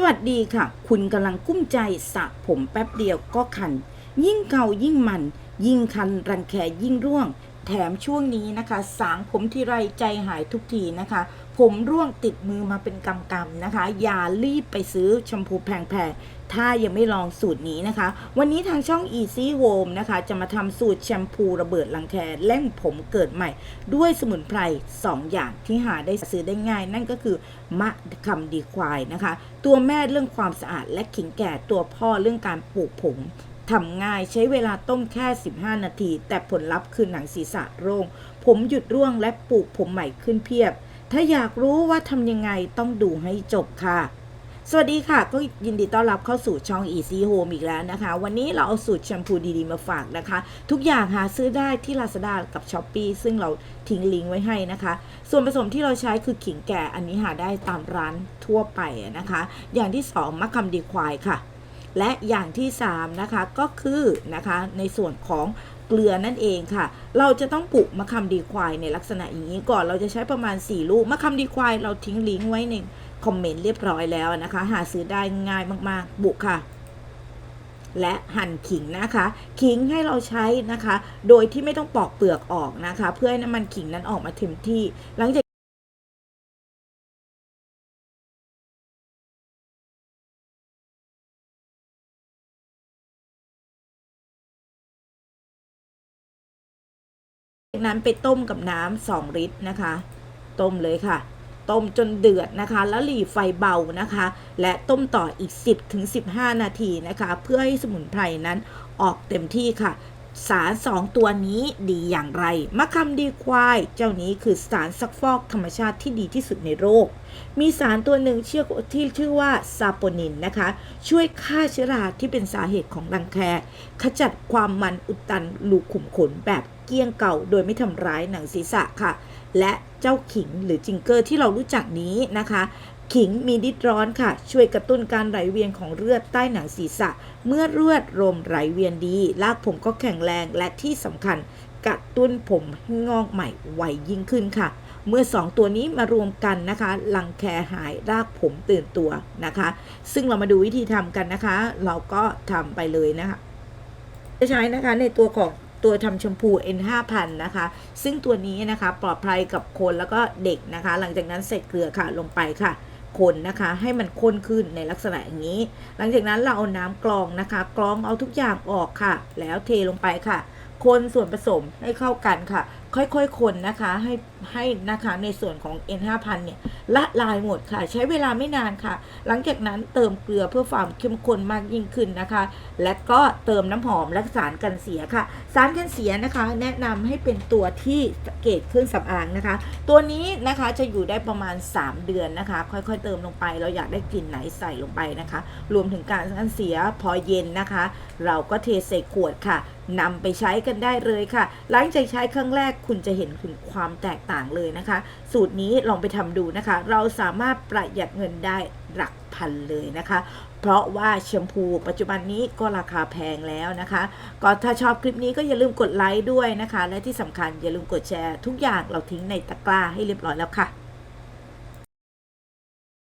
วัสดีค่ะคุณกำลังกุ้มใจสระผมแป๊บเดียวก็คันยิ่งเกายิ่งมันยิ่งคันรังแคยิ่งร่วงแถมช่วงนี้นะคะสางผมทีไรใจหายทุกทีนะคะผมร่วงติดมือมาเป็นกำๆนะคะอย่ารีบไปซื้อแชมพูแพงๆถ้ายังไม่ลองสูตรนี้นะคะวันนี้ทางช่อง Easy Home นะคะจะมาทำสูตรแชมพูระเบิดรังแคเล่มผมเกิดใหม่ด้วยสมุนไพร2อย่างที่หาได้ซื้อได้ง่ายนั่นก็คือมะขามดีควายนะคะตัวแม่เรื่องความสะอาดและขิงแก่ตัวพ่อเรื่องการปลูกผมทำง่ายใช้เวลาต้มแค่15นาทีแต่ผลลัพธ์คือหนังศีรษะโล่งผมหยุดร่วงและปลูกผมใหม่ขึ้นเพียบถ้าอยากรู้ว่าทำยังไงต้องดูให้จบค่ะสวัสดีค่ะก็ยินดีต้อนรับเข้าสู่ช่อง Easy Home อีกแล้วนะคะวันนี้เราเอาสูตรแชมพูดีๆมาฝากนะคะทุกอย่างหาซื้อได้ที่ Lazada กับ Shopee ซึ่งเราทิ้งลิงก์ไว้ให้นะคะส่วนผสมที่เราใช้คือขิงแก่อันนี้หาได้ตามร้านทั่วไปนะคะอย่างที่2มะขามดีควายค่ะและอย่างที่3นะคะก็คือนะคะในส่วนของเกลือนั่นเองค่ะเราจะต้องปลูกมะขามดีควายในลักษณะอย่างนี้ก่อนเราจะใช้ประมาณ4ลูกมะขามดีควายเราทิ้งลิงก์ไว้ในคอมเมนต์เรียบร้อยแล้วนะคะหาซื้อได้ง่ายมากๆบุกค่ะและหั่นขิงนะคะขิงให้เราใช้นะคะโดยที่ไม่ต้องปอกเปลือกออกนะคะเพื่อให้น้ำมันขิงนั้นออกมาเต็มที่หลังจากนั้นไปต้มกับน้ำ2 ลิตรนะคะต้มเลยค่ะต้มจนเดือดนะคะแล้วหลีไฟเบานะคะและต้มต่ออีก10 ถึง 15 นาทีนะคะเพื่อให้สมุนไพรนั้นออกเต็มที่ค่ะสาร2ตัวนี้ดีอย่างไรมะขามดีควายเจ้านี้คือสารซักฟอกธรรมชาติที่ดีที่สุดในโลกมีสารตัวหนึ่งที่ชื่อว่าซาโปนินนะคะช่วยฆ่าเชื้อราที่เป็นสาเหตุของรังแคขจัดความมันอุดตันรูขุมขนแบบเกลี้ยงเก่าโดยไม่ทำร้ายหนังศีรษะค่ะและเจ้าขิงหรือจิงเกอร์ที่เรารู้จักนี้นะคะขิงมีฤทธิ์ร้อนค่ะช่วยกระตุ้นการไหลเวียนของเลือดใต้หนังศีรษะเมื่อเลือดลมไหลเวียนดีรากผมก็แข็งแรงและที่สำคัญกระตุ้นผมให้งอกใหม่ไวยิ่งขึ้นค่ะเมื่อ2ตัวนี้มารวมกันนะคะรังแคหายรากผมตื่นตัวนะคะซึ่งเรามาดูวิธีทำกันนะคะเราก็ทำไปเลยนะคะจะใช้นะคะในตัวของตัวทำแชมพู N5000 นะคะซึ่งตัวนี้นะคะปลอดภัยกับคนแล้วก็เด็กนะคะหลังจากนั้นใส่เกลือค่ะลงไปค่ะคนนะคะให้มันข้นขึ้นในลักษณะอย่างนี้หลังจากนั้นเราเอาน้ำกรองนะคะกรองเอาทุกอย่างออกค่ะแล้วเทลงไปค่ะคนส่วนผสมให้เข้ากันค่ะค่อยๆคนนะคะให้นะคะในส่วนของ N5000 เนี่ยละลายหมดค่ะใช้เวลาไม่นานค่ะหลังจากนั้นเติมเกลือเพื่อความเข้มข้นมากยิ่งขึ้นนะคะและก็เติมน้ำหอมและสารกันเสียค่ะสารกันเสียนะคะแนะนำให้เป็นตัวที่เกรดเครื่องสำอางนะคะตัวนี้นะคะจะอยู่ได้ประมาณ3 เดือนนะคะค่อยๆเติมลงไปเราอยากได้กลิ่นไหนใส่ลงไปนะคะรวมถึงการกันเสียพอเย็นนะคะเราก็เทใส่ขวดค่ะนำไปใช้กันได้เลยค่ะหลังจากใช้ครั้งแรกคุณจะเห็นถึงความแตกต่างเลยนะคะสูตรนี้ลองไปทำดูนะคะเราสามารถประหยัดเงินได้หลักพันเลยนะคะเพราะว่าแชมพูปัจจุบันนี้ก็ราคาแพงแล้วนะคะก็ถ้าชอบคลิปนี้ก็อย่าลืมกดไลค์ด้วยนะคะและที่สำคัญอย่าลืมกดแชร์ทุกอย่างเราทิ้งในตะกร้าให้เรียบร้อยแล้วค่ะ